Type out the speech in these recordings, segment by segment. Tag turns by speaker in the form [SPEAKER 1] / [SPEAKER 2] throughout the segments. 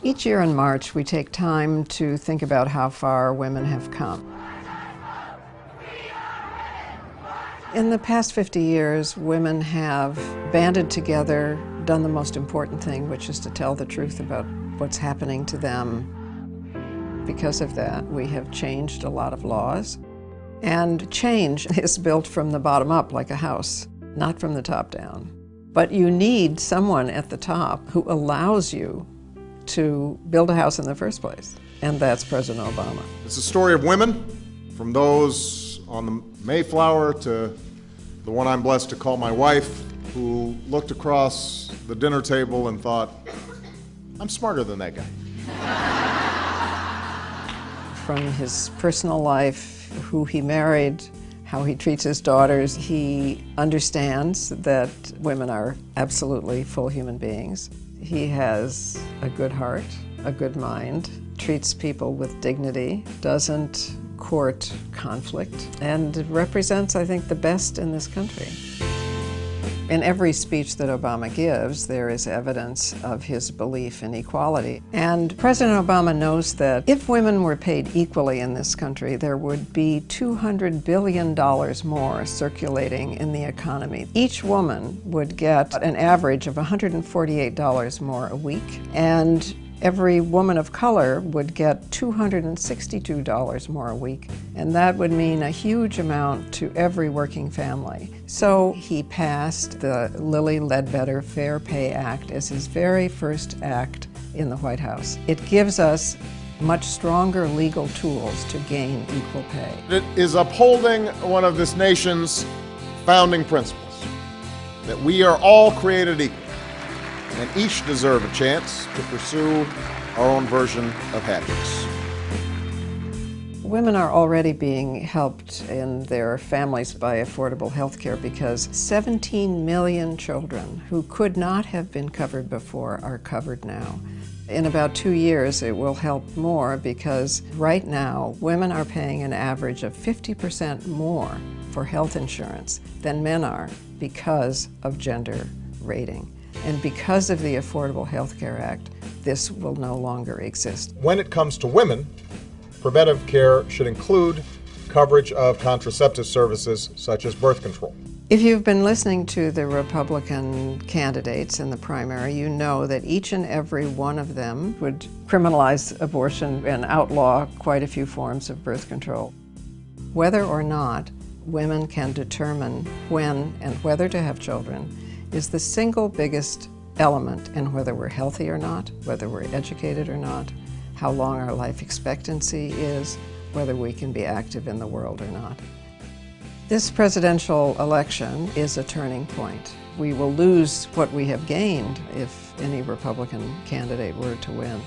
[SPEAKER 1] Each year in March, we take time to think about how far women have come. In the past 50 years, women have banded together, done the most important thing, which is to tell the truth about what's happening to them. Because of that, we have changed a lot of laws. And change is built from the bottom up like a house, not from the top down. But you need someone at the top who allows you to build a house in the first place, and that's President Obama.
[SPEAKER 2] It's a story of women, from those on the Mayflower to the one I'm blessed to call my wife, who looked across the dinner table and thought, I'm smarter than that guy.
[SPEAKER 1] From his personal life, who he married, how he treats his daughters, he understands that women are absolutely full human beings. He has a good heart, a good mind, treats people with dignity, doesn't court conflict, and represents, I think, the best in this country. In every speech that Obama gives, there is evidence of his belief in equality. And President Obama knows that if women were paid equally in this country, there would be $200 billion more circulating in the economy. Each woman would get an average of $148 more a week, and every woman of color would get $262 more a week, and that would mean a huge amount to every working family. So he passed the Lilly Ledbetter Fair Pay Act as his very first act in the White House. It gives us much stronger legal tools to gain equal pay.
[SPEAKER 2] It is upholding one of this nation's founding principles, that we are all created equal, and each deserve a chance to pursue our own version of happiness.
[SPEAKER 1] Women are already being helped in their families by affordable health care because 17 million children who could not have been covered before are covered now. In about 2 years, it will help more because right now, women are paying an average of 50% more for health insurance than men are because of gender rating. And because of the Affordable Health Care Act, this will no longer exist.
[SPEAKER 2] When it comes to women, preventive care should include coverage of contraceptive services such as birth control.
[SPEAKER 1] If you've been listening to the Republican candidates in the primary, you know that each and every one of them would criminalize abortion and outlaw quite a few forms of birth control. Whether or not women can determine when and whether to have children is the single biggest element in whether we're healthy or not, whether we're educated or not, how long our life expectancy is, whether we can be active in the world or not. This presidential election is a turning point. We will lose what we have gained if any Republican candidate were to win.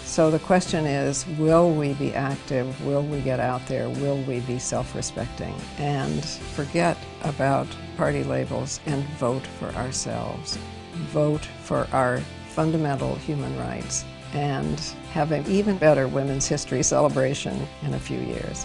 [SPEAKER 1] So the question is, will we be active? Will we get out there? Will we be self-respecting? And forget about party labels and vote for ourselves. Vote for our fundamental human rights and have an even better Women's History celebration in a few years.